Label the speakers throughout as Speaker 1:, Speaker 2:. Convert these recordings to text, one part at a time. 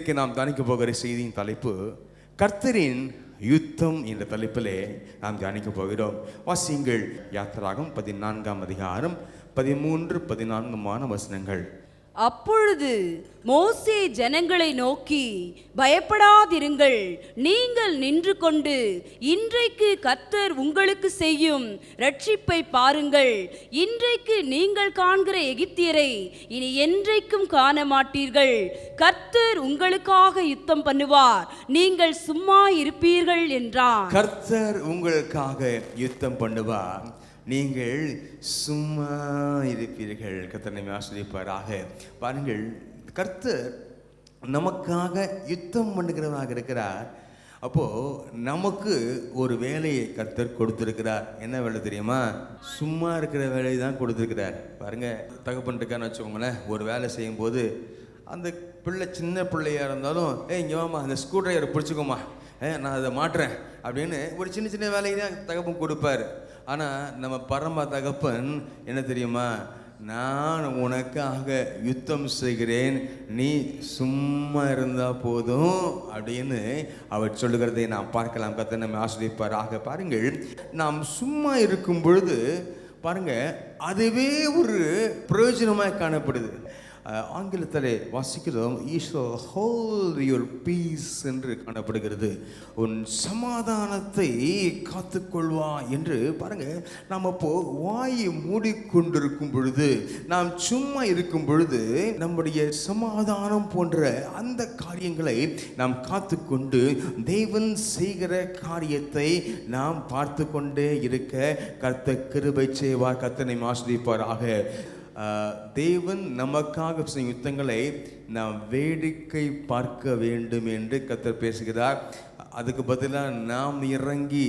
Speaker 1: இன்றைக்கு நாம் தியானிக்க போகிற செய்தியின் தலைப்பு கர்த்தரின் யுத்தம் என்ற தலைப்பிலே நாம் தியானிக்க போகிறோம். வாசியுங்கள் யாத்திராகமம் 14ஆம் அதிகாரம் 13-14 வசனங்கள்.
Speaker 2: அப்பொழுது மோசே ஜனங்களை நோக்கி, பயப்படாதிருங்கள், நீங்கள் நின்று கொண்டு இன்றைக்கு கர்த்தர் உங்களுக்கு செய்யும் இரட்சிப்பை பாருங்கள். இன்றைக்கு நீங்கள் காண்கிற எகிப்தியரை இனி என்றைக்கும் காண மாட்டீர்கள். கர்த்தர் உங்களுக்காக யுத்தம் பண்ணுவார், நீங்கள் சும்மா இருப்பீர்கள் என்றார்.
Speaker 1: கர்த்தர் உங்களுக்காக யுத்தம் பண்ணுவார், நீங்கள் சும்மா இருப்பீர்கள். கர்த்தர் நம்மை ஆசீர்வதிப்பாராக. பாருங்கள், கர்த்தர் நமக்காக யுத்தம் பண்ணுகிறவராக இருக்கிறார். அப்போ நமக்கு ஒரு வேலையை கர்த்தர் கொடுத்திருக்கிறார். என்ன வேலை தெரியுமா? சும்மா இருக்கிற வேலையை தான் கொடுத்திருக்கிறார். பாருங்க, தகப்பன் இருக்கான்னு வச்சுக்கோங்களேன். ஒரு வேலை செய்யும் போது அந்த பிள்ளை சின்ன பிள்ளையா இருந்தாலும், இங்கே வாமா, அந்த ஸ்க்ரூ டிரைவரை பிடிச்சிக்கோமா, நான் அதை மாட்டுறேன் அப்படின்னு ஒரு சின்ன சின்ன வேலையை தான் தகப்பன் கொடுப்பார். ஆனால் நம்ம பரம தகப்பன் என்ன தெரியுமா? நான் உனக்காக யுத்தம் செய்கிறேன், நீ சும்மா இருந்தால் போதும் அப்படின்னு அவர் சொல்லுகிறதை நாம் பார்க்கலாம். கர்த்தர் நம்மை ஆசீர்வதிப்பாராக. பாருங்கள், நாம் சும்மா இருக்கும் பொழுது பாருங்க, அதுவே ஒரு பிரயோஜனமாக காணப்படுது. ஆங்கிலத்தில் வாசிக்கிறோம், ஹோல்ட் யுவர் பீஸ் என்று காணப்படுகிறது. உன் சமாதானத்தை காத்துக்கொள்வா என்று. பாருங்க, நாம் அப்போ வாயை மூடிக்கொண்டிருக்கும் பொழுது, நாம் சும்மா இருக்கும் பொழுது நம்முடைய சமாதானம் போன்ற அந்த காரியங்களை நாம் காத்துக்கொண்டு தேவன் செய்கிற காரியத்தை நாம் பார்த்து கொண்டே இருக்க கர்த்தர் கிருபை செய்வார். கர்த்தர் நம்மை ஆசீர்வதிப்பாராக. தேவன் நமக்காக செய்யும் யுத்தங்களை நாம் வேடிக்கை பார்க்க வேண்டும் என்று கர்த்தர் பேசுகிறார். அதுக்கு பதிலாக நாம் இறங்கி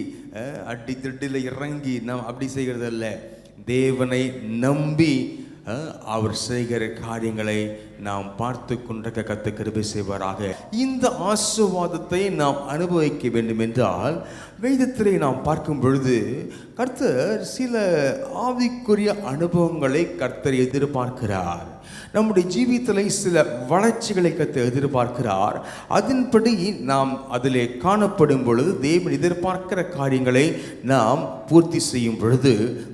Speaker 1: அடி திட்டில் இறங்கி நாம் அப்படி செய்கிறது அல்ல. தேவனை நம்பி அவர் செய்கிற காரியங்களை நாம் பார்த்து கொண்டிருக்க கர்த்தர் கிருபை செய்வாராக. இந்த ஆசீர்வாதத்தை நாம் அனுபவிக்க வேண்டும் என்றால் வேதத்திலே நாம் பார்க்கும் பொழுது கர்த்தர் சில ஆவிக்குரிய அனுபவங்களை கர்த்தர் எதிர்பார்க்கிறார். நம்முடைய ஜீவிதத்தில் சில வளர்ச்சிகளை கர்த்தர் எதிர்பார்க்கிறார். அதன்படி நாம் அதிலே காணப்படும் பொழுது, தேவன் எதிர்பார்க்கிற காரியங்களை நாம் பூர்த்தி செய்யும் பொழுது,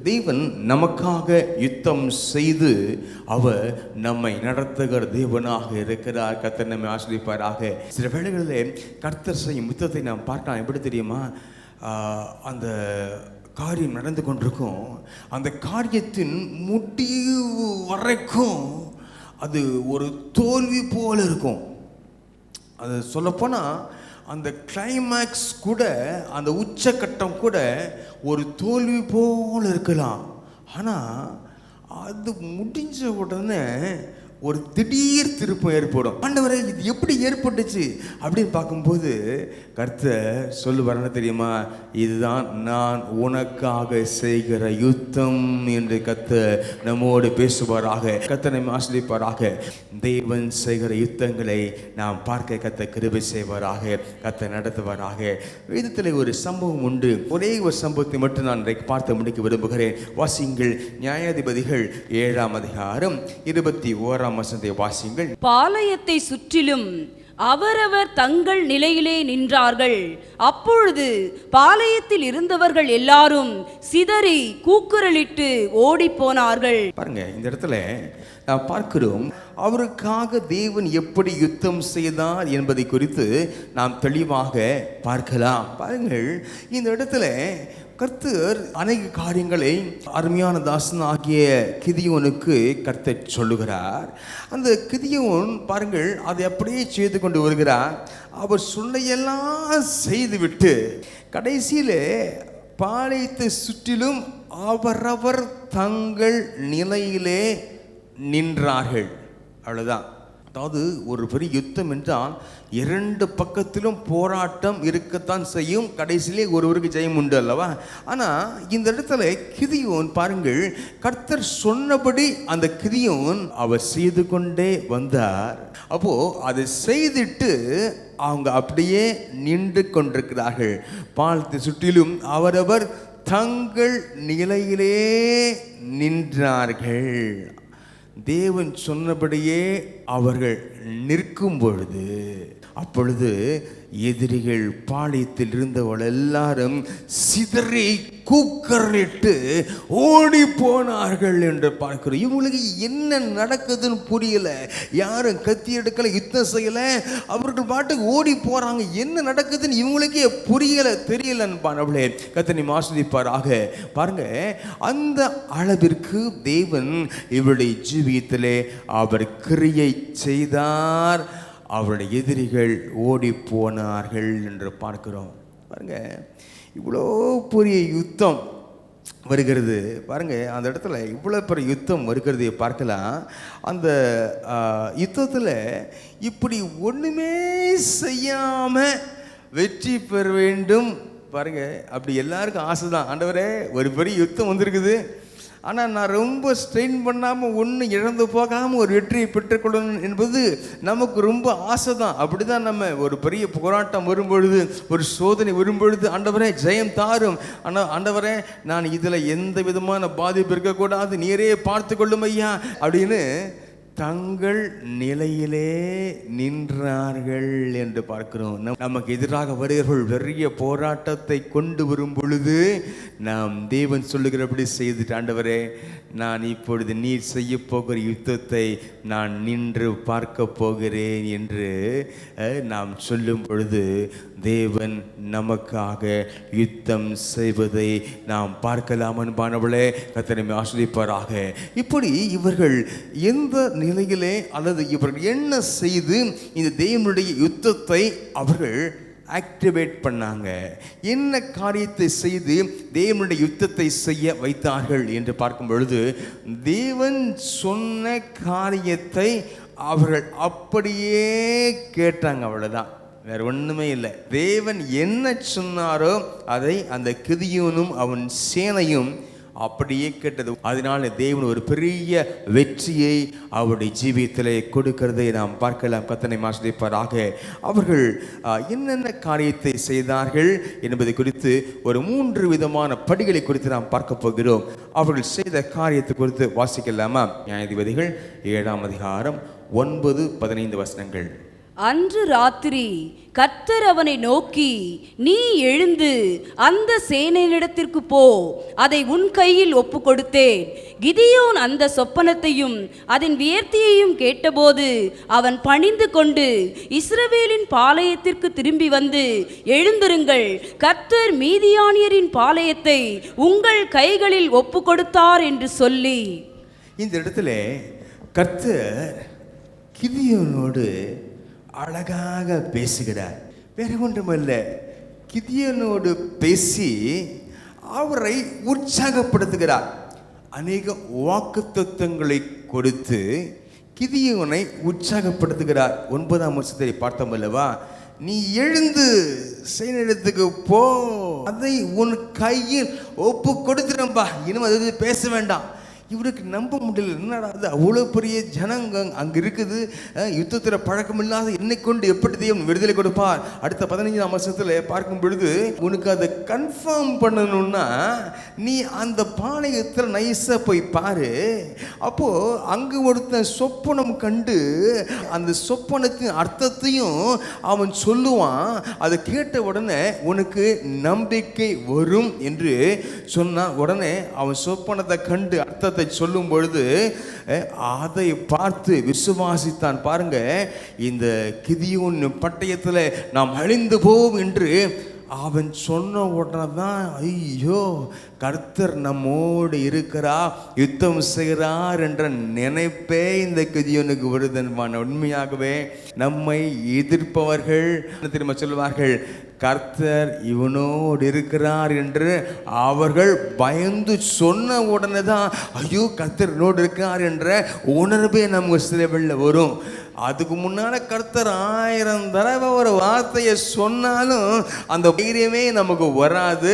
Speaker 1: தேவன் நமக்காக யுத்தம் செய்து அவர் நம்மை நடத்துகிற தேவனாக இருக்கிறார். கர்த்தர் நம்மை ஆசீர்வதிப்பாராக. சில வேளைகளிலே கர்த்தர் செய்யும் யுத்தத்தை நாம் பார்க்கலாம். எப்படி தெரியுமா? அந்த காரியம் நடந்து கொண்டிருக்கும், அந்த காரியத்தின் முடிவு வரைக்கும் அது ஒரு தோல்வி போல இருக்கும். அது சொல்லப்போனால் அந்த கிளைமேக்ஸ் கூட, அந்த உச்சக்கட்டம் கூட ஒரு தோல்வி போல இருக்கலாம். ஆனால் அது முடிஞ்ச உடனே ஒரு திடீர் திருப்பம் ஏற்படும். ஆண்டவரே, இது எப்படி ஏற்பட்டுச்சு அப்படின்னு பார்க்கும்போது கர்த்தர் சொல்லுவார், தெரியுமா? இதுதான் நான் உனக்காக செய்கிற யுத்தம் என்று கர்த்தர் நம்மோடு பேசுவாராக. கர்த்தர் நம்மை ஆசீர்வதிப்பாராக. தேவன் செய்கிற யுத்தங்களை நாம் பார்க்க கர்த்தர் கிருபை செய்வாராக. கர்த்தர் நடத்துவாராக. வேதத்தில் ஒரு சம்பவம் உண்டு. ஒரே ஒரு சம்பவத்தை மட்டும் நான் பார்த்து முடிக்க விரும்புகிறேன். வாசியுங்கள் நியாயாதிபதிகள் 7ஆம் அதிகாரம் 21ஆம் வசனத்தை வாசியுங்கள்.
Speaker 2: பாளையத்தை சுற்றிலும் அவரவர் தங்கள் நிலையிலே நின்றார்கள். அப்பொழுது பாளையத்தில் இருந்தவர்கள் எல்லாரும் சிதறி கூக்குரலிட்டு ஓடி போனார்கள்.
Speaker 1: பாருங்க, இந்த இடத்துல நாம் பார்க்கிறோம், அவருக்காக தேவன் எப்படி யுத்தம் செய்தார் என்பதை குறித்து நாம் தெளிவாக பார்க்கலாம். பாருங்கள், இந்த இடத்துல கர்த்தர் அநேக காரியங்களை அருமையான தாசன் ஆகிய கிதியோனுக்கு கர்த்தர் சொல்லுகிறார். அந்த கிதியோன் பாருங்கள், அதை அப்படியே செய்து கொண்டு வருகிறார். அவர் சொல்லையெல்லாம் செய்துவிட்டு கடைசியிலே பாளையத்தை சுற்றிலும் அவரவர் தங்கள் நிலையிலே நின்றார்கள். அவ்வளவுதான். அதாவது ஒரு பெரிய யுத்தம் என்றால் இரண்டு பக்கத்திலும் போராட்டம் இருக்கத்தான் செய்யும். கடைசியிலே ஒருவருக்கு ஜெயம் உண்டு அல்லவா? ஆனால் இந்த இடத்துல கிதியோன் பாருங்கள், கர்த்தர் சொன்னபடி அந்த கிதியோன் அவர் செய்து கொண்டே வந்தார். அப்போ அதை செய்துட்டு அவங்க அப்படியே நின்று கொண்டிருக்கிறார்கள். பாலத்தை சுற்றிலும் அவரவர் தங்கள் நிலையிலே நின்றார்கள். தேவன் சொன்னபடியே அவர்கள் நிற்கும் பொழுது, அப்பொழுது எதிரிகள் பாளையத்தில் இருந்தவள் எல்லாரும் சிதறி கூக்கரிட்டு ஓடி போனார்கள் என்று பார்க்கிறோம். இவங்களுக்கு என்ன நடக்குதுன்னு புரியல. யாரும் கத்தி எடுக்கல, யுத்தம் செய்யல, அவர்கள் பாட்டுக்கு ஓடி போறாங்க. என்ன நடக்குதுன்னு இவங்களுக்கே புரியல, தெரியலன்னு கர்த்தர் ஆசீர்வதிப்பாராக. பாருங்க, அந்த அளவிற்கு தேவன் இவருடைய ஜீவியத்திலே அவர் கிரியை செய்தார். அவருடைய எதிரிகள் ஓடி போனார்கள் என்று பார்க்கிறோம். பாருங்க, இவ்வளோ பெரிய யுத்தம் வருகிறது. பாருங்க, அந்த இடத்துல இவ்வளோ பெரிய யுத்தம் வருகிறதை பார்க்கலாம். அந்த யுத்தத்தில் இப்படி ஒன்றுமே செய்யாமல் வெற்றி பெற வேண்டும். பாருங்க, அப்படி எல்லாருக்கும் ஆசை தான். ஆண்டவரே, ஒரு பெரிய யுத்தம் வந்திருக்குது, ஆனால் நான் ரொம்ப ஸ்ட்ரெயின் பண்ணாமல் ஒன்றும் இழந்து போகாமல் ஒரு வெற்றியை பெற்றுக்கொள்ளணும் என்பது நமக்கு ரொம்ப ஆசை தான். அப்படி தான் நம்ம ஒரு பெரிய போராட்டம் வரும்பொழுது, ஒரு சோதனை வரும்பொழுது, ஆண்டவரே ஜெயம் தாரும், ஆனால் ஆண்டவரே நான் இதில் எந்த விதமான பாதிப்பு இருக்கக்கூடாது, நீரே பார்த்து கொள்ளும் ஐயா அப்படின்னு தங்கள் நிலையிலே நின்றார்கள் என்று பார்க்கிறோம். நமக்கு எதிராக வருகிறவர்கள் பெரிய போராட்டத்தை கொண்டு வரும் பொழுது நாம் தேவன் சொல்லுகிறபடி செய்துட்டு, ஆண்டவரே நான் இப்பொழுது நீர் செய்ய போகிற யுத்தத்தை நான் நின்று பார்க்க போகிறேன் என்று நாம் சொல்லும் பொழுது தேவன் நமக்காக யுத்தம் செய்வதை நாம் பார்க்கலாம். அன்பானவர்களே, கர்த்தர் நம்மை ஆசீர்வதிப்பாராக. இப்படி இவர்கள் எந்த நிலையிலே அல்லது இவர்கள் என்ன செய்து இந்த தேவனுடைய யுத்தத்தை அவர்கள் ஆக்டிவேட் பண்ணாங்க, என்ன காரியத்தை செய்து தேவனுடைய யுத்தத்தை செய்ய வைத்தார்கள் என்று பார்க்கும் பொழுது, தேவன் சொன்ன காரியத்தை அவர்கள் அப்படியே கேட்டாங்க. அவ்வளவுதான், வேற ஒண்ணுமே இல்லை. தேவன் என்ன சொன்னாரோ அதை அந்த கிதியோனும் அவன் சேனையும் அப்படியே கேட்டது. அதனால தேவன் ஒரு பெரிய வெற்றியை அவருடைய ஜீவியத்திலே கொடுக்கிறதை நாம் பார்க்கலாம். கர்த்தரை ஆசீர்வதிப்பாராக. அவர்கள் என்னென்ன காரியத்தை செய்தார்கள் என்பதை குறித்து ஒரு 3 விதமான படிகளை குறித்து நாம் பார்க்க போகிறோம். அவர்கள் செய்த காரியத்தை குறித்து வாசிக்கலாமா? நியாயாதிபதிகள் 7ஆம் அதிகாரம் 9-15 வசனங்கள்.
Speaker 2: அன்று ராத்திரி கர்த்தர் அவனை நோக்கி, நீ எழுந்து அந்த சேனையினிடத்திற்கு போ, அதை உன் கையில் ஒப்பு கொடுத்தேன். கிதியோன் அந்த சொப்பனத்தையும் அதன் வியர்த்தியையும் கேட்டபோது அவன் பணிந்து கொண்டு இஸ்ரவேலின் பாளையத்திற்கு திரும்பி வந்து, எழுந்திருங்கள், கர்த்தர் மீதியானியரின் பாளையத்தை உங்கள் கைகளில் ஒப்பு கொடுத்தார் என்று சொல்லி.
Speaker 1: இந்த இடத்துல கர்த்தர் கிதியோனோடு அழகாக பேசுகிறார். வேற ஒன்றுமல்ல, கிதியோனோடு பேசி அவரை உற்சாகப்படுத்துகிறார். அநேக வாக்குத்தத்தங்களை கொடுத்து கிதியோனை உற்சாகப்படுத்துகிறார். 9ஆம் வருஷத்தை பார்த்தோம் அல்லவா? நீ எழுந்து சேனையிடத்துக்கு போ, அதை உன் கையில் ஒப்பு கொடுத்துறம்பா, இனிமே அது பேச வேண்டாம். இவருக்கு நம்ப முடியல. என்னடா அது, அவ்வளோ பெரிய ஜனங்க அங்கே இருக்குது, யுத்தத்தில் பழக்கம் இல்லாத என்னை கொண்டு எப்படி தேவன் விடுதலை கொடுப்பார்? அடுத்த 15ஆம் வருஷத்தில் பார்க்கும் பொழுது உனக்கு அதை கன்ஃபார்ம் பண்ணணும்னா நீ அந்த பாளையத்தில் நைஸாக போய் பாரு. அப்போது அங்கே ஒருத்தன் சொப்பனம் கண்டு அந்த சொப்பனத்தின் அர்த்தத்தையும் அவன் சொல்லுவான். அதை கேட்ட உடனே உனக்கு நம்பிக்கை வரும் என்று சொன்னான். உடனே அவன் சொப்பனத்தை கண்டு அர்த்தத்தை சொல்லும் பொழுது அதை பார்த்து விசுவாசித்தான். பாருங்க, இந்த கிதியோன் பட்டயத்தில் நாம் அழிந்து போவோம் என்று அவன் சொன்ன உடனே தான், ஐயோ கர்த்தர் நம்மோடு இருக்கிறார், யுத்தம் செய்கிறார் என்ற நினைப்பே இந்த கிதியோனுக்கு வருதன்பான. உண்மையாகவே நம்மை எதிர்ப்பவர்கள் திரும்ப சொல்வார்கள், கர்த்தர் இவனோடு இருக்கிறார் என்று அவர்கள் பயந்து சொன்ன உடனே தான், ஐயோ கர்த்தர் இவனோடு இருக்கிறார் என்ற உணர்வே நமக்கு சிலவில் வரும். அதுக்கு முன்னால கர்த்தர் 1000 தடவை ஒரு வார்த்தையை சொன்னாலும் அந்த தைரியமே நமக்கு வராது.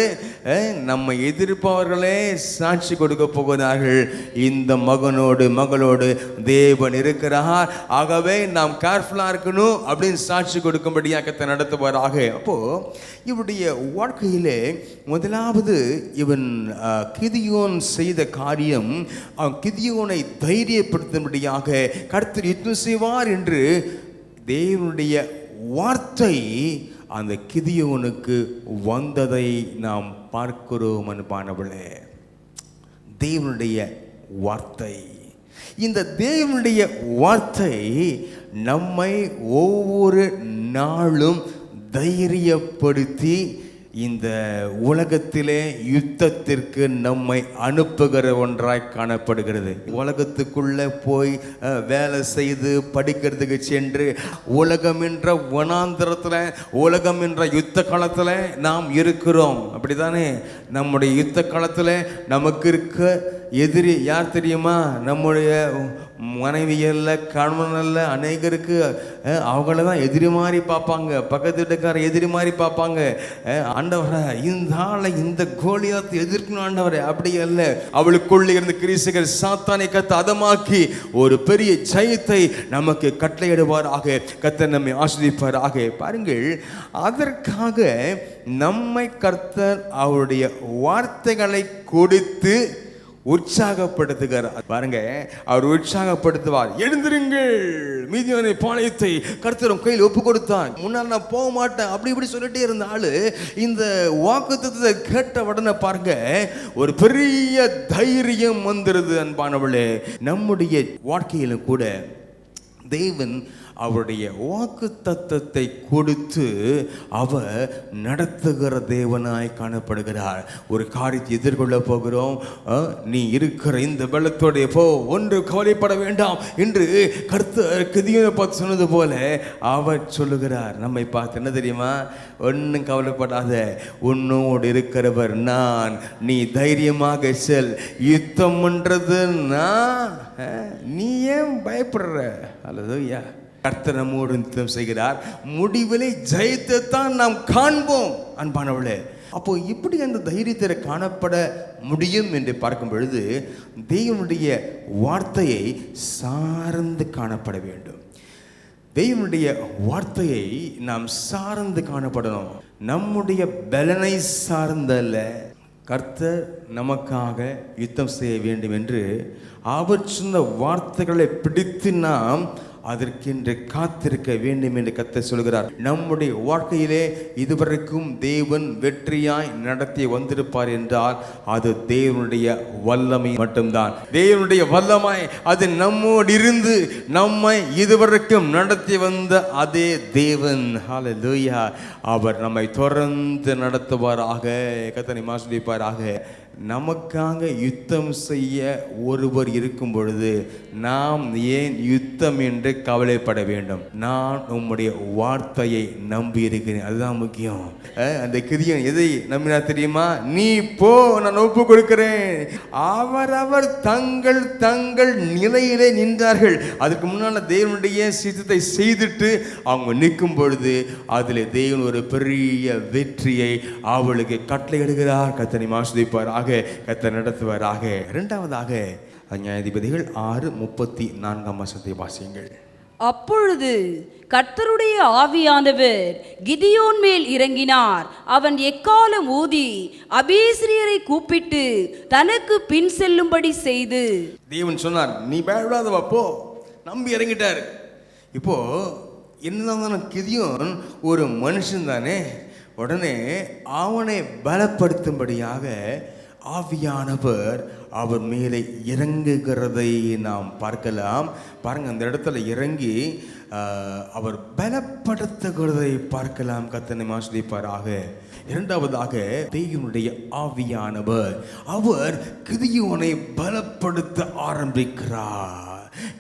Speaker 1: நம்ம எதிர் இருப்பவர்களே சாட்சி கொடுக்க போகிறார்கள். இந்த மகளோடு தேவன் இருக்கிறார், ஆகவே நாம் கேர்ஃபுல்லா இருக்கணும் அப்படின்னு சாட்சி கொடுக்கும்படியாக கர்த்தர் நடத்துவாராக. அப்போ இவருடைய வாழ்க்கையிலே முதலாவது இவன் கிதியோன் செய்த காரியம், அவன் கிதியோனை தைரியப்படுத்தும்படியாக கர்த்தர் யுத்தம் செய்வார் என்று தேவனுடைய வார்த்தை அந்த கிதியோனுக்கு வந்ததை நாம் பார்க்கிறோம். அன்பானவர்களே, தேவனுடைய வார்த்தை, இந்த தேவனுடைய வார்த்தை நம்மை ஒவ்வொரு நாளும் தைரியப்படுத்தி இந்த உலகத்திலே யுத்தத்திற்கு நம்மை அனுப்புகிற ஒன்றாய் காணப்படுகிறது. உலகத்துக்குள்ளே போய் வேலை செய்து படிக்கிறதுக்கு சென்று உலகம் என்ற வனாந்திரத்தில், உலகம் என்ற யுத்த காலத்தில் நாம் இருக்கிறோம். அப்படிதானே? நம்முடைய யுத்த காலத்தில் நமக்கு இருக்க எதிரி யார் தெரியுமா? நம்முடைய மனைவி அல்ல, கணவன் அல்ல. அநேகருக்கு அவங்கள தான் எதிரி மாதிரி பார்ப்பாங்க, பக்கத்து வீட்டுக்கார எதிரி மாதிரி பார்ப்பாங்க. ஆண்டவரை, இந்த ஆளை, இந்த கோலியாத்தை எதிர்க்கணும் ஆண்டவரை. அப்படி அல்ல, அவளுக்குள்ளே இருந்து கிறிஸ்துகள் சாத்தானை கத்த அதமாக்கி ஒரு பெரிய ஜெயத்தை நமக்கு கட்டளையிடுவாராக. கர்த்தர் நம்மை ஆசீர்வதிப்பாராக. பாருங்கள், அதற்காக நம்மை கர்த்தர் அவருடைய வார்த்தைகளை கொடுத்து உற்சாகப்படுத்துகிறார். பாருங்க, அவர் உற்சாகப்படுத்துவார். எழுந்திருங்கள், மீதியான பாளையத்தை கர்த்தரும் கையில் ஒப்பு கொடுத்தான். முன்னால் நான் போக மாட்டேன் அப்படி இப்படி சொல்லிட்டே இருந்த ஆளு இந்த வாக்குத்தத்தத்தை கேட்ட உடனே பாருங்க, ஒரு பெரிய தைரியம் வந்துருது. அன்பானவளே, நம்முடைய வாழ்க்கையிலும் கூட தேவன் அவருடைய வாக்கு தத்தத்தை கொடுத்து அவர் நடத்துகிற தேவனாய் காணப்படுகிறார். ஒரு காரியத்தை எதிர்கொள்ள போகிறோம், நீ இருக்கிற இந்த பலத்தோடைய போ, ஒன்று கவலைப்பட வேண்டாம் என்று கர்த்தர் கிதியோனை பார்த்து சொன்னது போல அவர் சொல்லுகிறார். நம்மை பார்த்து என்ன தெரியுமா? ஒன்றும் கவலைப்படாத, உன்னோடு இருக்கிறவர் நான், நீ தைரியமாக செல், யுத்தம் பண்றது நான், நீ ஏன் பயப்படுற? அல்லேலூயா. கர்த்தர் நம்மோடு யுத்தம் செய்கிறார், முடிவிலே ஜெயத்தை தான் நாம் காண்போம். அன்பானவளே, அப்போ இப்படி அந்த தைரியத்தை காணப்பட முடியும் என்று பார்க்கும் பொழுது தேவனுடைய வார்த்தையை சார்ந்து காணப்பட வேண்டும். தேவனுடைய வார்த்தையை நாம் சார்ந்து காணப்படணும். நம்முடைய பலனை சார்ந்தல்ல, கர்த்தர் நமக்காக யுத்தம் செய்ய வேண்டும் என்று அவர் சொன்ன வார்த்தைகளை பிடித்து நாம் அதற்கென்று காத்திருக்க வேண்டும் என்று கர்த்தர் சொல்கிறார். நம்முடைய வாழ்க்கையிலே இதுவரைக்கும் தேவன் வெற்றியாய் நடத்தி வந்திருப்பார் என்றால் அது தேவனுடைய வல்லமை மட்டும்தான். தேவனுடைய வல்லமை அது நம்மோடு இருந்து நம்மை இதுவரைக்கும் நடத்தி வந்த அதே தேவன். ஹல்லேலூயா. அவர் நம்மை தொடர்ந்து நடத்துவாராக. கர்த்தரை ஆசீர்வதிப்பாராக. நமக்காக யுத்தம் செய்ய ஒருவர் இருக்கும் பொழுது நாம் ஏன் யுத்தம் என்று கவலைப்பட வேண்டும்? நான் உம்முடைய வார்த்தையை நம்பி இருக்கிறேன், அதுதான் முக்கியம். அந்த கிதியோன் எதை நம்பினா தெரியுமா? நீ போ, நான் ஒப்பு கொடுக்கிறேன். அவரவர் தங்கள் தங்கள் நிலையிலே நின்றார்கள். அதுக்கு முன்னால தேவனுடைய சித்தத்தை செய்துட்டு அவங்க நிற்கும் பொழுது அதில் தேவன் ஒரு பெரிய வெற்றியை அவளுக்கு கட்டளையிடுகிறார். கர்த்தரை ஆசீர்வதிப்பாராக, கர்த்தர் நடத்துவாராக. இரண்டாவதாக நியாயாதிபதிகள் 6:34 வாசியுங்கள்.
Speaker 2: அப்பொழுது கர்த்தருடைய ஆவியானவர் கிதியோன் மேல் இறங்கினார். அவன் எக்காலம் ஊதி அபீசிரியரை கூப்பிட்டு தனக்கு பின் செல்லும்படி செய்து, தேவன் சொன்னார், நீ பயப்படாதவா போ. நம்பி இறங்கிட்டார். இப்போ என்னதான் கிதியோன் ஒரு மனுஷன் தானே, உடனே அவனை பலப்படுத்தும்படியாக ஆவியானவர் அவர் மேலே இறங்குகிறதை நாம் பார்க்கலாம். பாருங்க, அந்த இடத்துல இறங்கி அவர் பலப்படுத்துகிறதை பார்க்கலாம். கர்த்தரை ஆசீர்வதிப்பாராக. இரண்டாவதாக தேவனுடைய ஆவியானவர் அவர் கிதியோனை பலப்படுத்த ஆரம்பிக்கிறார்.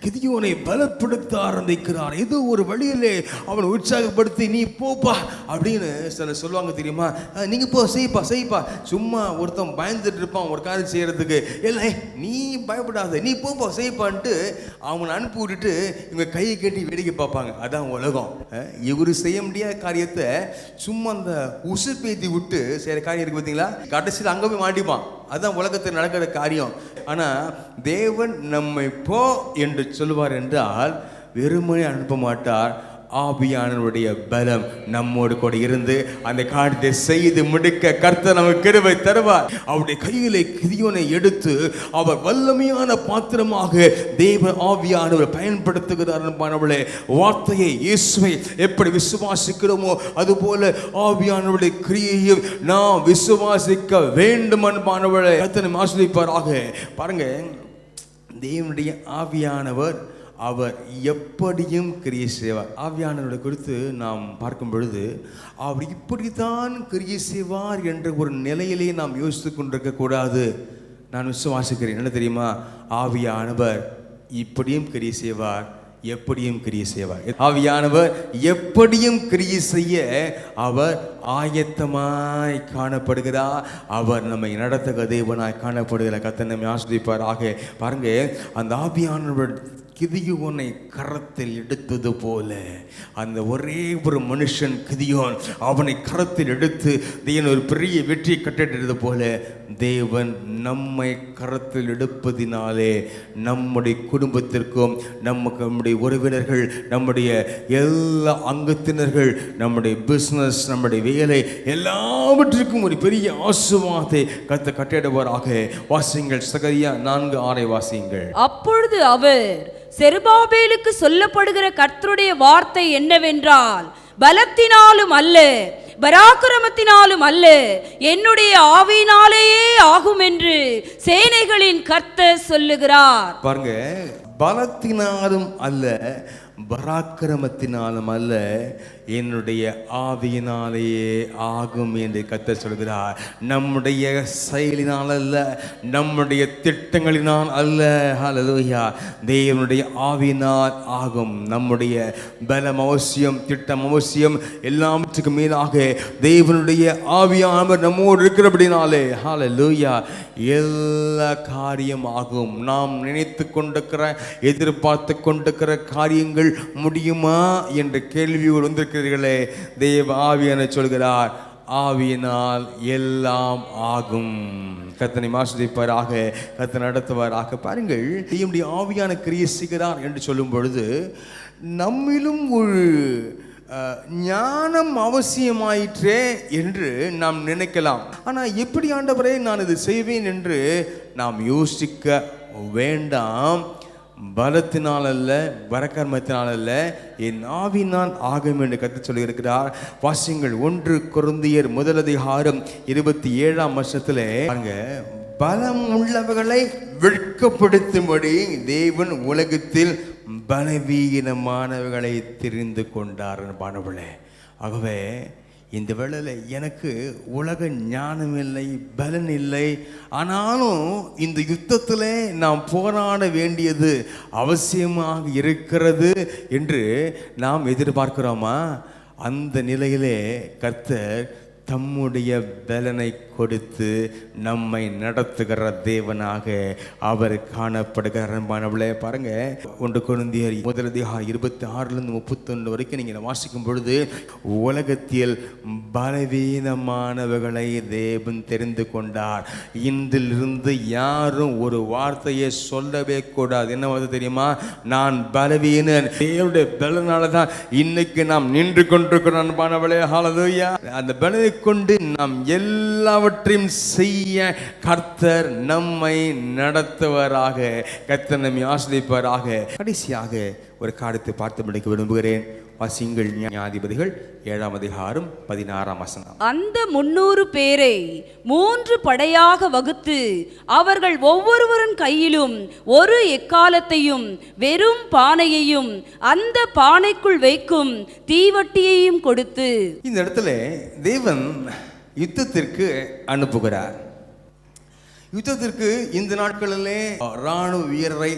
Speaker 2: கிதியோனை பலப்படுத்த ஆரம்பிக்கிறார். ஏதோ ஒரு வழியிலே அவனை உற்சாகப்படுத்தி நீ போப்பா அப்படின்னு சில சொல்லுவாங்க தெரியுமா? நீங்க போ, செய்ப்பா. சும்மா ஒருத்தன் பயந்துட்டு இருப்பான் ஒரு காரியம் செய்யறதுக்கு, இல்லை நீ பயப்படாத, நீ போப்பா செய்ப்பான்ட்டு அவனை அனுப்பி விட்டுட்டு இவங்க கையை கட்டி வேடிக்கை
Speaker 1: பார்ப்பாங்க. அதான் உலகம். இவரு செய்ய முடியாத காரியத்தை சும்மா அந்த உசுப்பேத்தி விட்டு செய்கிற காரியம் இருக்கு பார்த்தீங்களா, கடைசியில் அங்கே போய் மாட்டிப்பான். அதுதான் உலகத்தில் நடக்கிற காரியம். ஆனால் தேவன் நம்மை போ என்று சொல்லுவார் என்றால் வெறுமனே அனுப்ப மாட்டார். ஆவியானவருடைய பலம் நம்மோடு கூட இருந்து அந்த காரியத்தை செய்து முடிக்க கர்த்தர் நமக்கு கிருபை தருவார். அவருடைய கையிலே கிதியோனை எடுத்து அவர் வல்லமையான பாத்திரமாக தேவ ஆவியானவர் பயன்படுத்துகிறார். அன்பானவர்களே, வார்த்தையை இயேசுவை எப்படி விசுவாசிக்கிறோமோ அதுபோல ஆவியானவருடைய கிரியையும் நாம் விசுவாசிக்க வேண்டும். அன்பானவர்களே, கர்த்தர் ஆசீர்வதிப்பாராக. பாருங்க, தேவனுடைய ஆவியானவர் அவர் எப்படியும் கிரியை செய்வார். ஆவியானவரை குறித்து நாம் பார்க்கும் பொழுது அவர் இப்படித்தான் கிரியை செய்வார் என்ற ஒரு நிலையிலே நாம் யோசித்து கொண்டிருக்க கூடாது. நான் விசுவாசிக்கிறேன். என்ன தெரியுமா, ஆவியானவர் இப்படியும் கிரியை செய்வார், எப்படியும் கிரியை செய்வார். ஆவியானவர் எப்படியும் கிரியை செய்ய அவர் ஆயத்தமாய் காணப்படுகிறார். அவர் நம்மை நடத்துக தேவனாய் காணப்படுகிறார். கர்த்தர் நம்மை ஆசீர்வதிப்பாராக. பாருங்க, அந்த ஆவியானவர் கிதியோனை கரத்தில் எடுத்தது போல அந்த ஒரே ஒரு மனுஷன் கிதியோன் அவனை கரத்தில் எடுத்து தேவன் ஒரு பெரிய வெற்றியை கட்டிட்டது போல தேவன் நம்மை கரத்தில் எடுப்பதினாலே நம்முடைய குடும்பத்திற்கும் நம்முடைய உறவினர்கள், நம்முடைய எல்லா அங்கத்தினர்கள், நம்முடைய பிஸ்னஸ், நம்முடைய வேலை எல்லாவற்றுக்கும் ஒரு பெரிய ஆசீர்வாதத்தை கர்த்தர் கட்டிடுவாராக. வாசியுங்கள், சகரியா 4:6 வாசியுங்கள்.
Speaker 2: அப்பொழுது அவர், செருபாபேலுக்கு சொல்லப்படுகிற கர்த்தருடைய வார்த்தை என்னவென்றால், பலத்தினாலும் அல்ல பராக்கிரமத்தினாலும் அல்ல, என்னுடைய ஆவியினாலேயே ஆகும் என்று சேனைகளின் கர்த்தர் சொல்லுகிறார்.
Speaker 1: பாருங்க, பலத்தினாலும் அல்ல பராக்கிரமத்தினாலும் அல்ல, என்னுடைய ஆவியினாலேயே ஆகும் என்று கர்த்தர் சொல்கிறார். நம்முடைய செயலினால் அல்ல, நம்முடைய திட்டங்களினால் அல்ல. ஹல்லேலூயா. தேவனுடைய ஆவியினால் ஆகும். நம்முடைய பலம் அவசியம், திட்டம் அவசியம். எல்லாவற்றுக்கும் மேலாக தேவனுடைய ஆவியானவர் நம்மோடு இருக்கிறபடினாலே ஹல்லேலூயா எல்லா காரியம் ஆகும். நாம் நினைத்து கொண்டிருக்கிற, எதிர்பார்த்து கொண்டிருக்கிற காரியங்கள் முடியுமா என்ற கேள்வியோடு வந்திருக்கிறீர்களே, தேவ ஆவியானவர் சொல்கிறார், ஆவியினால் எல்லாம் ஆகும். கர்த்தரை ஆசீர்வதிப்பாராக, கர்த்தர் நடத்துவாராக. பாருங்கள், தேவனுடைய ஆவியான கிரியை செய்கிறார் என்று சொல்லும் பொழுது நம்மிலும் ஒரு ஞானம் அவசியமாயிற்றே என்று நாம் நினைக்கலாம். ஆனால் எப்படி ஆண்டவரே நான் இது செய்வேன் என்று நாம் யோசிக்க வேண்டாம். பலத்தினால் அல்ல பராக்கிரமத்தினால் அல்ல, என் ஆவியினால் ஆகும் என்று கர்த்தர் சொல்லியிருக்கிறார். வாசியுங்கள், 1 கொரிந்தியர் 1:27 பாருங்க, பலம் உள்ளவர்களை வெட்கப்படுத்தும்படி தேவன் உலகத்தில் பலவீனமானவர்களை தெரிந்து கொண்டார். பானவளே, ஆகவே இந்த வேளையில் எனக்கு உலக ஞானம் இல்லை, பலன் இல்லை. ஆனாலும் இந்த யுத்தத்தில் நாம் போராட வேண்டியது அவசியமாக இருக்கிறது என்று நாம் எதிர்பார்க்கிறோமா? அந்த நிலையிலே கர்த்தர் தம்முடைய பலனை கொடுத்து நம்மை நடத்துகிற தேவனாக அவர் காணப்படுகிறார். அன்பானவர்களே, பாருங்க, 1 கொரிந்தியர் 1:26-31 வரைக்கும் நீங்கள் வாசிக்கும் பொழுது உலகத்தில் பலவீனமானவர்களை தேவன் தெரிந்து கொண்டார். இன்றிலிருந்து யாரும் ஒரு வார்த்தையை சொல்லவே கூடாது. என்ன வார்த்தை தெரியுமா? நான் பலவீனன், தேவனுடைய பலனால தான் இன்னைக்கு நாம் நின்று கொண்டிருக்கிறோம். அன்பானவர்களே, ஹல்லேலூயா. அந்த பலனை கொண்டு நாம் எல்லாவற்றையும் செய்ய கர்த்தர் நம்மை நடத்துவாராக. கர்த்தர் நம்மை ஆசீர்வதிப்பாராக. கடைசியாக ஒரு காரியத்தை பார்த்து முடிக்க விரும்புகிறேன். வாசியுங்கள், நியாயாதிபதிகள் 7:16.
Speaker 2: அந்த 300 பேரை 3 படையாக வகுத்து அவர்கள் ஒவ்வொருவரின் கையிலும் ஒரு எக்காலத்தையும் வெறும் பானையையும் அந்த பானைக்குள் வைக்கும் தீவட்டியையும் கொடுத்து,
Speaker 1: இந்த இடத்துல தேவன் யுத்தத்திற்கு அனுப்புகிறார். யுத்தத்திற்கு இந்த நாட்களிலே இராணுவ வீரரை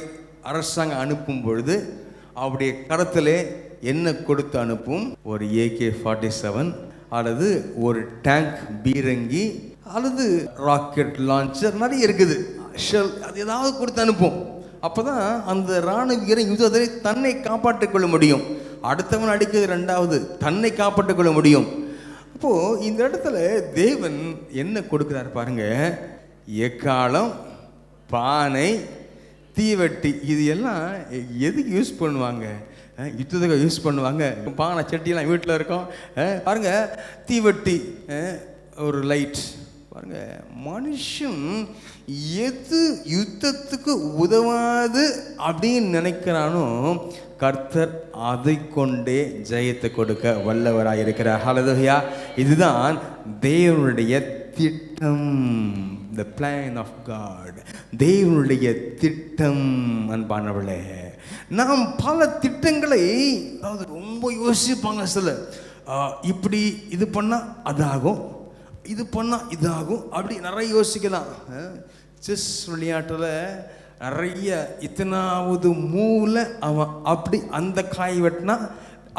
Speaker 1: அரசாங்கம் அனுப்பும் பொழுது அவருடைய கரத்திலே என்ன கொடுத்து அனுப்பும்? ஒரு AK-47 அல்லது ஒரு டேங்க் பீரங்கி அல்லது ராக்கெட் லான்ச்சர், நிறைய இருக்குது, ஷெல், அது ஏதாவது கொடுத்து அனுப்பும். அப்போ தான் அந்த இராணுவ வீரன் யுத்தத்தை தன்னை காப்பாற்றிக் கொள்ள முடியும். அடுத்தவன் அடிக்கிறது ரெண்டாவது, தன்னை காப்பாற்றிக் கொள்ள முடியும். அப்போ இந்த இடத்துல தேவன் என்ன கொடுக்கிறார் பாருங்க, எக்காலம், பானை, தீவட்டி, இது எல்லாம் எதுக்கு யூஸ் பண்ணுவாங்க? யுத்தத்துக்கு யூஸ் பண்ணுவாங்க. பானை சட்டியெல்லாம் வீட்டில் இருக்கும் பாருங்க. தீவட்டி, ஒரு லைட் பாருங்க. மனுஷன் எது யுத்தத்துக்கு உதவாது அப்படின்னு நினைக்கிறானோ கர்த்தர் அதை கொண்டே ஜெயத்தை கொடுக்க வல்லவராக இருக்கிறார். ஹல்லேலூயா. இதுதான் தேவனுடைய திட்டம். The plan of God. தேவனுடைய திட்டம். அன்பானவர்களே, நாம் பல திட்டங்களை ரொம்ப யோசிப்பாங்க. சில இப்படி இது பண்ணால் அதாகும், இது பண்ணால் இதாகும், அப்படி நிறைய யோசிக்கலாம். செஸ் விளையாட்டில் நிறைய இத்தனாவது மூவில் அவன் அப்படி அந்த காய் வெட்டினா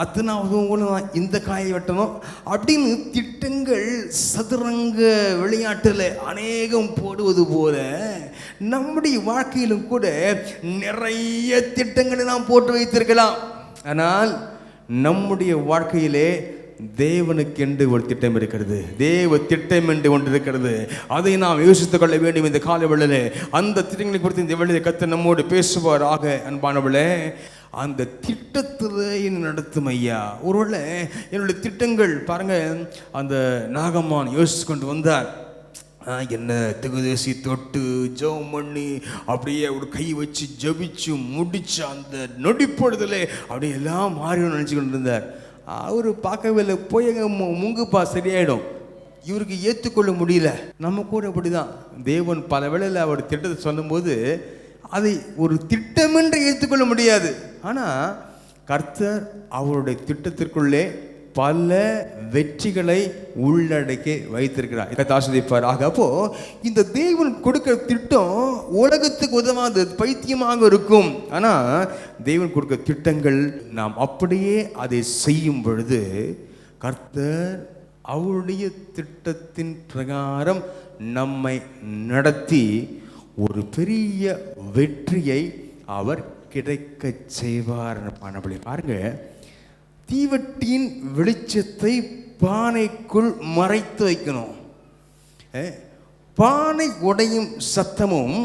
Speaker 1: அத்தனாவது மூலம் இந்த காயை வெட்டணும் அப்படின்னு திட்டங்கள் சதுரங்க விளையாட்டில் அநேகம் போடுவது போல நம்முடைய வாழ்க்கையிலும் கூட நிறைய திட்டங்களை நாம் போட்டு வைத்திருக்கலாம். ஆனால் நம்முடைய வாழ்க்கையிலே தேவனுக்கென்று ஒரு திட்டம் இருக்கிறது. தேவ திட்டம் என்று ஒன்று இருக்கிறது. அதை நாம் யோசித்துக் கொள்ள வேண்டும். இந்த கால வேளையிலே அந்த திட்டங்களை குறித்து இந்த வேளையிலே கர்த்தர் நம்மோடு பேசுவாராக. அன்பானவர்களே, அந்த திட்டத்தில் நடத்தும் ஐயா. ஒருவேளை என்னுடைய திட்டங்கள் பாருங்க, அந்த நாகம்மான் யோசித்து கொண்டு வந்தார். என்ன திகுதேசி தொட்டு ஜெபம் பண்ணி அப்படியே ஒரு கை வச்சு ஜபிச்சு முடிச்சு அந்த நொடிப்பொழுதுல அப்படியே எல்லாம் மாறி நினச்சி கொண்டு இருந்தார். அவர் பார்க்கவே இல்லை, போய் முங்குப்பா சரியாயிடும். இவருக்கு ஏற்றுக்கொள்ள முடியல. நம்ம கூட அப்படிதான். தேவன் பல வேளையில் அவர் திட்டத்தை சொல்லும்போது அதை ஒரு திட்டமென்று ஏற்றுக்கொள்ள முடியாது. ஆனால் கர்த்தர் அவருடைய திட்டத்திற்குள்ளே பல வெற்றிகளை உள்ளடக்கி வைத்திருக்கிறார். ஆசிரியப்பாராக. அப்போ இந்த தேவன் கொடுக்கிற திட்டம் உலகத்துக்கு உதவாது, பைத்தியமாக இருக்கும். ஆனால் தேவன் கொடுக்கிற திட்டங்கள் நாம் அப்படியே அதை செய்யும் பொழுது கர்த்தர் அவருடைய திட்டத்தின் பிரகாரம் நம்மை நடத்தி ஒரு பெரிய வெற்றியை அவர் கிடைக்க செய்வார். பாருங்க, தீவட்டியின் வெளிச்சத்தை பானைக்குள் மறைத்து வைக்கணும். பானை உடையும் சத்தமும்,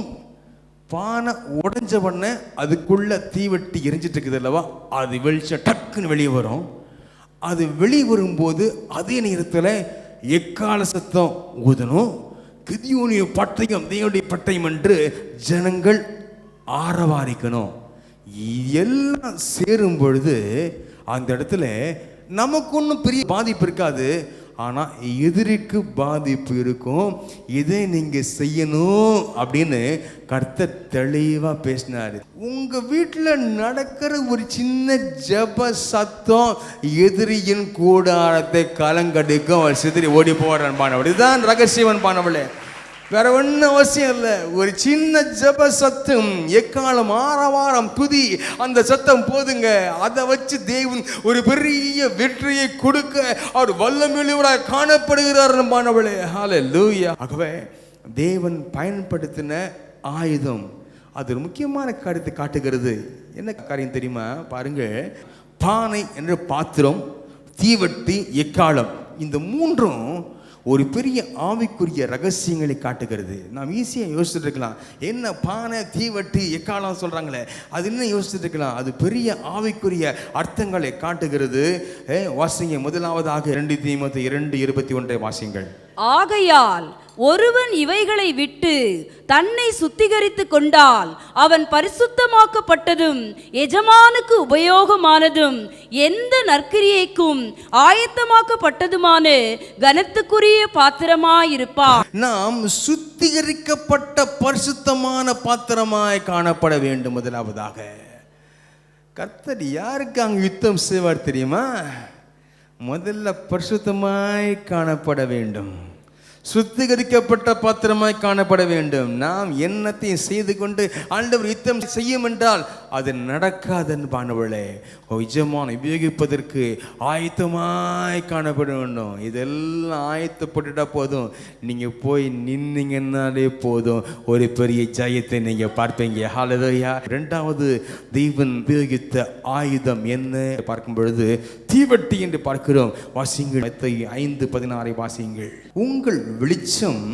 Speaker 1: பானை உடைஞ்ச உடனே அதுக்குள்ள தீவட்டி எரிஞ்சிட்டு இருக்குது அல்லவா, அது வெளிச்சம் டக்குன்னு வெளியே வரும். அது வெளியே வரும்போது அதே நேரத்தில் எக்கால சத்தம் ஊதணும். கிதியோனிய பட்டயம் தேவனுடைய பட்டயம் என்று ஜனங்கள் ஆரவாரிக்கணும். எல்லாம் சேரும் பொழுது அந்த இடத்துல நமக்கு ஒன்றும் பெரிய பாதிப்பு இருக்காது. ஆனால் எதிரிக்கு பாதிப்பு இருக்கும். இதை நீங்கள் செய்யணும் அப்படின்னு கர்த்தர் தெளிவாக பேசினார். உங்கள் வீட்டில் நடக்கிற ஒரு சின்ன ஜப சத்தம் எதிரியின் கூடாரத்தை கலங்கடிக்கும். அவர் சிதறி ஓடி போடுறான். இதுதான் ரகசியம் பானவளே, வேற ஒன்றும் அவசியம் இல்லை. ஒரு சின்ன ஜப சத்தம், எக்காலம் ஆரவாரம் துதி, அந்த சத்தம் போதுங்க. அதை வச்சு தேவன் ஒரு பெரிய வெற்றியை கொடுக்க அவர் வல்லமையுள்ளவராய் காணப்படுகிறார். மாணவர்களே, ஹல்லேலூயா. ஆகவே தேவன் பயன்படுத்தின ஆயுதம் அது ஒரு முக்கியமான காரியத்தை காட்டுகிறது. என்ன காரியம் தெரியுமா? பாருங்க, பானை என்ற பாத்திரம், தீவட்டி, எக்காலம், இந்த மூன்றும் ஒரு பெரிய ஆவிக்குரிய ரகசியங்களை காட்டுகிறது. நாம் ஈஸியாக யோசிச்சுட்டு இருக்கலாம், என்ன பானை, தீவட்டி, எக்காலம் சொல்கிறாங்களே, அது என்ன யோசிச்சுட்டு இருக்கலாம். அது பெரிய ஆவிக்குரிய அர்த்தங்களை காட்டுகிறது. வாசிங்க, முதலாவதாக 2 தீமோத்தேயு 2:21 வாசிங்கள்.
Speaker 2: ஆகையால் ஒருவன் இவைகளை விட்டு தன்னை சுத்திகரித்து கொண்டால் அவன் பரிசுத்தமாக்கப்பட்டதும் எஜமானுக்கு உபயோகமானதும் எந்த நற்கிரியைக்கும் ஆயத்தமாக்கப்பட்டதுமான கனத்துக்குரிய பாத்திரமாயிருப்பான்.
Speaker 1: நாம் சுத்திகரிக்கப்பட்ட பரிசுத்தமான பாத்திரமாய் காணப்பட வேண்டும். முதலாவதாக கர்த்தர் யாருக்கு அங்கு யுத்தம் செய்வார் தெரியுமா? முதல்ல பரிசுத்தமாய் காணப்பட வேண்டும், சுத்திகரிக்கப்பட்ட பாத்திரமாய் காணப்பட வேண்டும். நாம் என்னத்தையும் செய்து கொண்டு ஆண்டவர் யுத்தம் செய்யும் என்றால் அது நடக்காது என்பானவளே. எஜமான் உபயோகிப்பதற்கு ஆயத்தமாய் காணப்பட வேண்டும். இதெல்லாம் ஆயத்தப்பட்டுட்டா போதும், நீங்கள் போய் நின்னீங்கன்னாலே போதும், ஒரு பெரிய ஜெயத்தை நீங்கள் பார்ப்பீங்க. ஹல்லேலூயா. இரண்டாவது தேவன் உபயோகித்த ஆயுதம் என்ன பார்க்கும் பொழுது தீவட்டி என்று பார்க்கிறோம். வாசிங்கள் 5:16 வாசிங்கள். உங்கள் வெளிச்சம்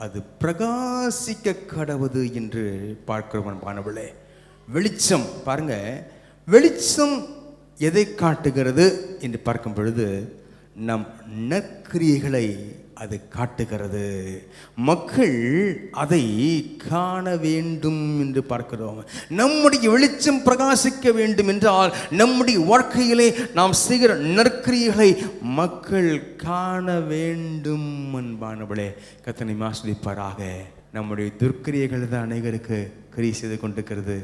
Speaker 1: அது பிரகாசிக்க கடவுது என்று பார்க்கிறோம். பானவளே, வெளிச்சம் பாருங்க, வெளிச்சம் எதை காட்டுகிறது என்று பார்க்கும் பொழுது நம் நற்கிரியைகளை அது காட்டுகிறது. மக்கள் அதை காண வேண்டும் என்று பார்க்கிறோம். நம்முடைய வெளிச்சம் பிரகாசிக்க வேண்டும் என்றால் நம்முடைய வாழ்க்கையிலே நாம் செய்கிற நற்கிரியைகளை மக்கள் காண வேண்டும் என்பானவளே. கர்த்தர் ஆசீர்வதிப்பாராக. நம்முடைய துர்க்கிரியைகள் தான் அநேகருக்கு கிரியை செய்து கொண்டிருக்கிறது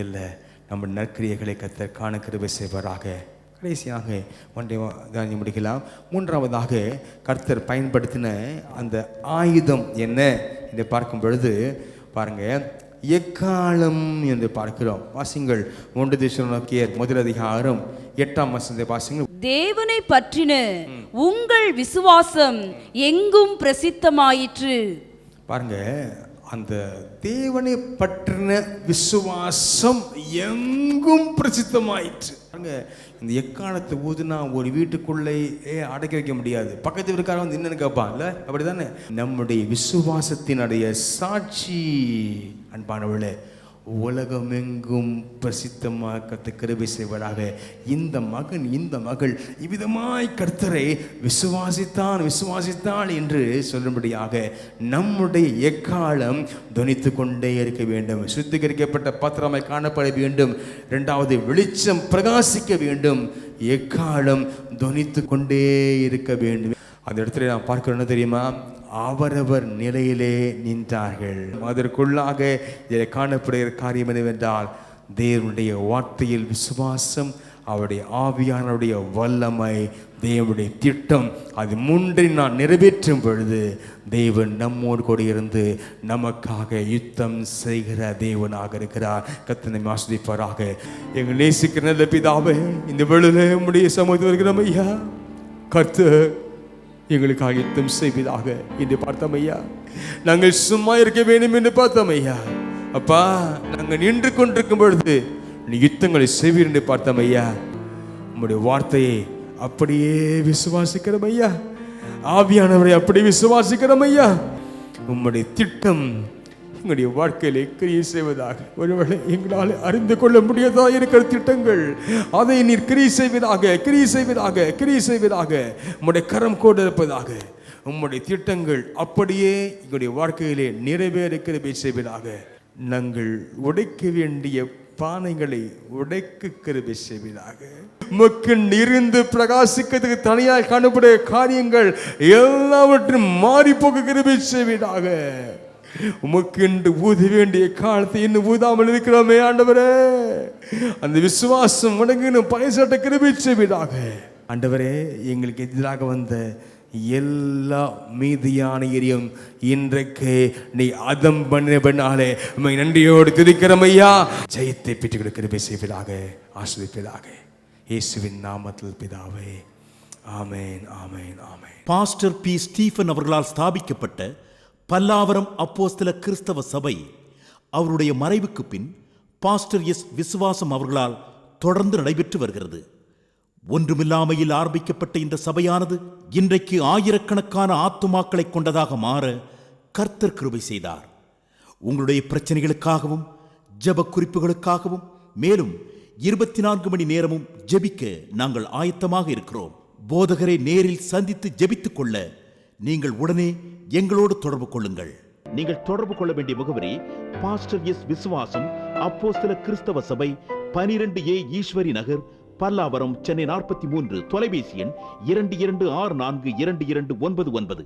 Speaker 1: இல்லை, நம்ம நற்கிரியைகளை கர்த்தர் காண கிருபை செய்வாராக. கடைசியாக ஒன்றை தாண்டி முடிக்கலாம். மூன்றாவதாக கர்த்தர் பயன்படுத்தின அந்த ஆயுதம் என்ன என்று பார்க்கும் பொழுது பாருங்க, எக்காலம் என்று பார்க்கிறோம். வாசிங்கள் 1 தெசலோனிக்கேயர் 1:8 வாசிங்கள்.
Speaker 2: தேவனை பற்றின உங்கள் விசுவாசம் எங்கும் பிரசித்தமாயிற்று. பாருங்க,
Speaker 1: அந்த தேவனை பற்றின விசுவாசம் எங்கும் பிரசித்தமாயிற்று. இந்த எக்காலத்தை ஊதுனா ஒரு வீட்டுக்குள்ளே அடக்கி வைக்க முடியாது. பக்கத்து வீட்டுக்காரன் வந்து என்னன்னு கேட்பான்ல, அப்படிதானே? நம்முடைய விசுவாசத்தினுடைய சாட்சி அன்பானவளே உலகமெங்கும் பிரசித்தமாக கர்த்தர் கிருபை செய்வதாக. இந்த மகன் இந்த மகள் இவ்விதமாய் கர்த்தரை விசுவாசித்தான் என்று சொல்லும்படியாக நம்முடைய எக்காலம் தொனித்து கொண்டே இருக்க வேண்டும். சுத்திகரிக்கப்பட்ட பாத்திரமாய் காணப்பட வேண்டும். இரண்டாவது, வெளிச்சம் பிரகாசிக்க வேண்டும். எக்காலம் தொனித்து கொண்டே இருக்க வேண்டும். அந்த இடத்துல நான் பார்க்கிறோம் என்ன தெரியுமா? அவரவர் நிலையிலே நின்றார்கள். அதற்குள்ளாக இதில் காணப்படுகிற காரியம் என்னவென்றால் தேவனுடைய வார்த்தையில் விசுவாசம், அவருடைய ஆவியானுடைய வல்லமை, தேவனுடைய திட்டம் அது மூன்றில் நான் நிறைவேற்றும் பொழுது தேவன் நம்மோடு கூட இருந்து நமக்காக யுத்தம் செய்கிற தேவனாக இருக்கிறார். கர்த்தர் நம்மை ஆசீர்வதிப்பாராக. எங்கள் நேசிக்கிற நல்ல பிதாவே, இந்த வேளையிலே உம்முடைய சமூகத்தில் இருக்கிறோம் ஐயா. கர்த்தர் எங்களுக்காக யுத்தம் செய்வதாக என்று பார்த்தோம் ஐயா. நாங்கள் சும்மா இருக்க வேண்டும் என்று பார்த்தோம் ஐயா. அப்பா, நாங்கள் நின்று கொண்டிருக்கும் பொழுது நீ யுத்தங்களை செய்வீர் என்று பார்த்தோம் ஐயா. உம்முடைய வார்த்தையை அப்படியே விசுவாசிக்கிறோம் ஐயா. ஆவியானவரை அப்படியே விசுவாசிக்கிறோம் ஐயா. உம்முடைய திட்டம் எங்களுடைய வாழ்க்கையிலே கிரியை செய்வதாக. ஒருவேளை எங்களால் அறிந்து கொள்ள முடியாதா இருக்கிற திட்டங்கள், அதை நீர் கிரியை செய்வதாக உம்முடைய கரம் கூட இருப்பதாக. உம்முடைய திட்டங்கள் அப்படியே எங்களுடைய வாழ்க்கையிலே நிறைவேற கிருபை செய்வதாக. நாங்கள் உடைக்க வேண்டிய பானைகளை உடைக்க கிருபை செய்வதாக. மக்கள் இருந்து பிரகாசிக்கிறதுக்கு தனியாக காணப்படைய காரியங்கள் எல்லாவற்றும் மாறி போக கிருபை செய்வதாக. உமக்கு என்று ஊத வேண்டிய காலத்தை இன்னும் ஊதாமல் இருக்கிறோமே ஆண்டவரே, அந்த விசுவாசம் உனக்கு பறைசாட்ட கிருபை செய்வதாக. ஆண்டவரே, எங்களுக்கு எதிராக வந்த எல்லா மீதியான எரியும் இன்றைக்கு நீ அதம் பண்ணினாலே உம்மை நன்றியோடு துதிக்கிறோம் ஐயா. ஜெயத்தை பெற்றுக் கிருபை செய்வதாக, ஆசீர்வதிப்பதாக. இயேசுவின் நாமத்தில் பிதாவே, ஆமென், ஆமென், ஆமென்.
Speaker 3: Pastor P. ஸ்டீஃபன் அவர்களால் ஸ்தாபிக்கப்பட்ட பல்லாவரம் அப்போஸ்தல கிறிஸ்தவ சபை அவருடைய மறைவுக்கு பின் பாஸ்டர் எஸ். விசுவாசம் அவர்களால் தொடர்ந்து நடைபெற்று வருகிறது. ஒன்றுமில்லாமையில் ஆரம்பிக்கப்பட்ட இந்த சபையானது இன்றைக்கு ஆயிரக்கணக்கான ஆத்துமாக்களை கொண்டதாக மாற கர்த்தர் கிருபை செய்தார். உங்களுடைய பிரச்சனைகளுக்காகவும் ஜெப குறிப்புகளுக்காகவும் மேலும் 24 மணி நேரமும் ஜெபிக்க நாங்கள் ஆயத்தமாக இருக்கிறோம். போதகரை நேரில் சந்தித்து ஜெபித்துக் கொள்ள நீங்கள் உடனே எங்களோடு தொடர்பு கொள்ளுங்கள். நீங்கள் தொடர்பு கொள்ள வேண்டிய முகவரி பாஸ்டர் எஸ். விசுவாசம் அப்போஸ்தல கிறிஸ்தவ சபை, 12A ஈஸ்வரி நகர், பல்லாவரம், சென்னை 43. தொலைபேசி எண் 22642299.